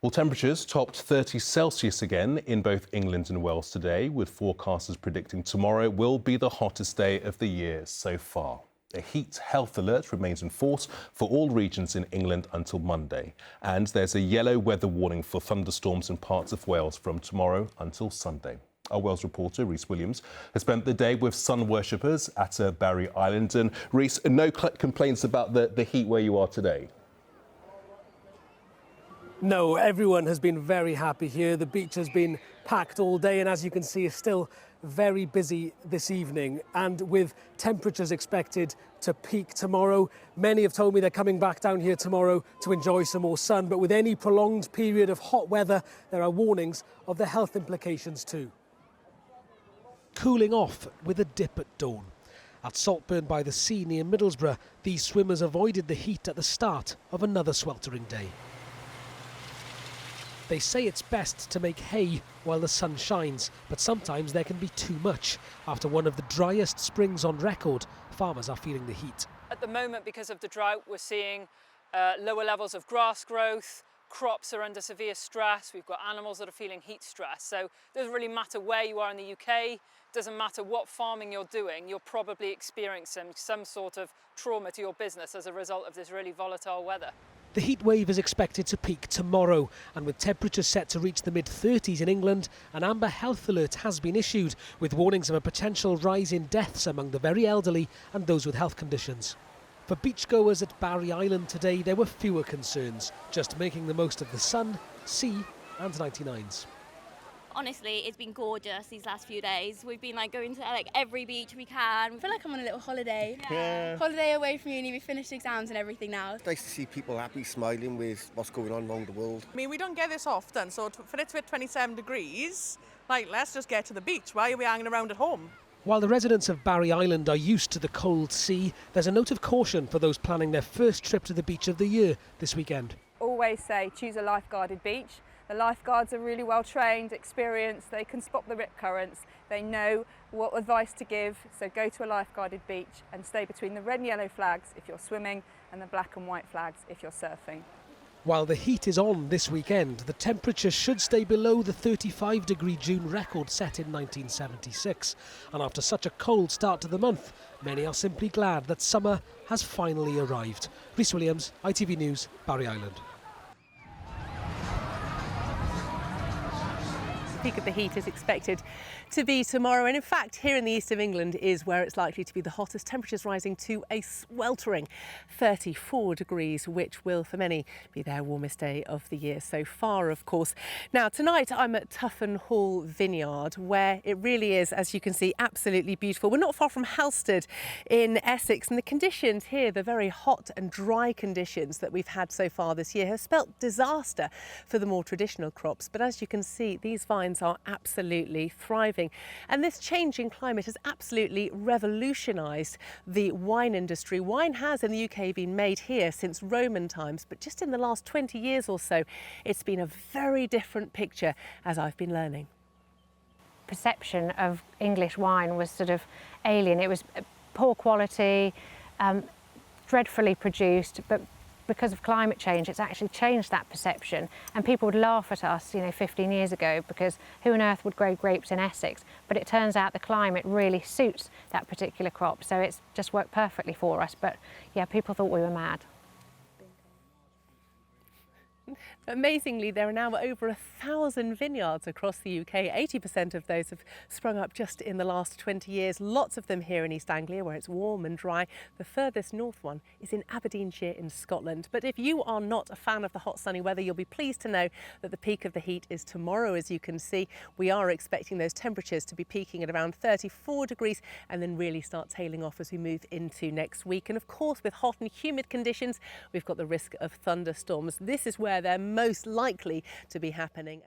Well, temperatures topped 30 Celsius again in both England and Wales today, with forecasters predicting tomorrow will be the hottest day of the year so far. A heat health alert remains in force for all regions in England until Monday. And there's a yellow weather warning for thunderstorms in parts of Wales from tomorrow until Sunday. Our Wales reporter, Rhys Williams, has spent the day with sun worshippers at Barry Island. And Rhys, no complaints about the heat where you are today? No, everyone has been very happy here. The beach has been packed all day and, as you can see, is still very busy this evening. And with temperatures expected to peak tomorrow, many have told me they're coming back down here tomorrow to enjoy some more sun. But with any prolonged period of hot weather, there are warnings of the health implications too. Cooling off with a dip at dawn. At Saltburn by the Sea near Middlesbrough, these swimmers avoided the heat at the start of another sweltering day. They say it's best to make hay while the sun shines, but sometimes there can be too much. After one of the driest springs on record, farmers are feeling the heat. At the moment, because of the drought, we're seeing lower levels of grass growth. Crops are under severe stress. We've got animals that are feeling heat stress. So it doesn't really matter where you are in the UK. It doesn't matter what farming you're doing. You're probably experiencing some sort of trauma to your business as a result of this really volatile weather. The heat wave is expected to peak tomorrow, and with temperatures set to reach the mid-30s in England, an amber health alert has been issued, with warnings of a potential rise in deaths among the very elderly and those with health conditions. For beachgoers at Barry Island today, there were fewer concerns, just making the most of the sun, sea and 99s. Honestly, it's been gorgeous these last few days. We've been going to every beach we can. I feel like I'm on a little holiday. Yeah. Holiday away from uni. We finished exams and everything now. It's nice to see people happy, smiling with what's going on around the world. I mean, we don't get this often, so for it to hit 27 degrees, let's just get to the beach. Why are we hanging around at home? While the residents of Barry Island are used to the cold sea, there's a note of caution for those planning their first trip to the beach of the year this weekend. Always say choose a life-guarded beach. The lifeguards are really well trained, experienced, they can spot the rip currents, they know what advice to give, so go to a life-guarded beach and stay between the red and yellow flags if you're swimming and the black and white flags if you're surfing. While the heat is on this weekend, the temperature should stay below the 35-degree June record set in 1976. And after such a cold start to the month, many are simply glad that summer has finally arrived. Rhys Williams, ITV News, Barry Island. The peak of the heat is expected to be tomorrow, and in fact here in the east of England is where it's likely to be the hottest. Temperatures rising to a sweltering 34 degrees, which will for many be their warmest day of the year so far, of course. Now tonight I'm at Tuffin Hall Vineyard, where it really is, as you can see, absolutely beautiful. We're not far from Halstead in Essex, and the conditions here, the very hot and dry conditions that we've had so far this year, have spelt disaster for the more traditional crops. But as you can see, these vines are absolutely thriving, and this change in climate has absolutely revolutionised the wine industry. Wine has in the UK been made here since Roman times, but just in the last 20 years or so it's been a very different picture, as I've been learning. Perception of English wine was sort of alien. It was poor quality, dreadfully produced, but because of climate change, it's actually changed that perception, and people would laugh at us, 15 years ago, because who on earth would grow grapes in Essex? But it turns out the climate really suits that particular crop, so it's just worked perfectly for us. But yeah, people thought we were mad. Amazingly, there are now over 1,000 vineyards across the UK. 80% of those have sprung up just in the last 20 years. Lots of them here in East Anglia, where it's warm and dry. The furthest north one is in Aberdeenshire in Scotland. But if you are not a fan of the hot sunny weather, you'll be pleased to know that the peak of the heat is tomorrow. As you can see, we are expecting those temperatures to be peaking at around 34 degrees and then really start tailing off as we move into next week. And of course, with hot and humid conditions, we've got the risk of thunderstorms. This is where they're most likely to be happening.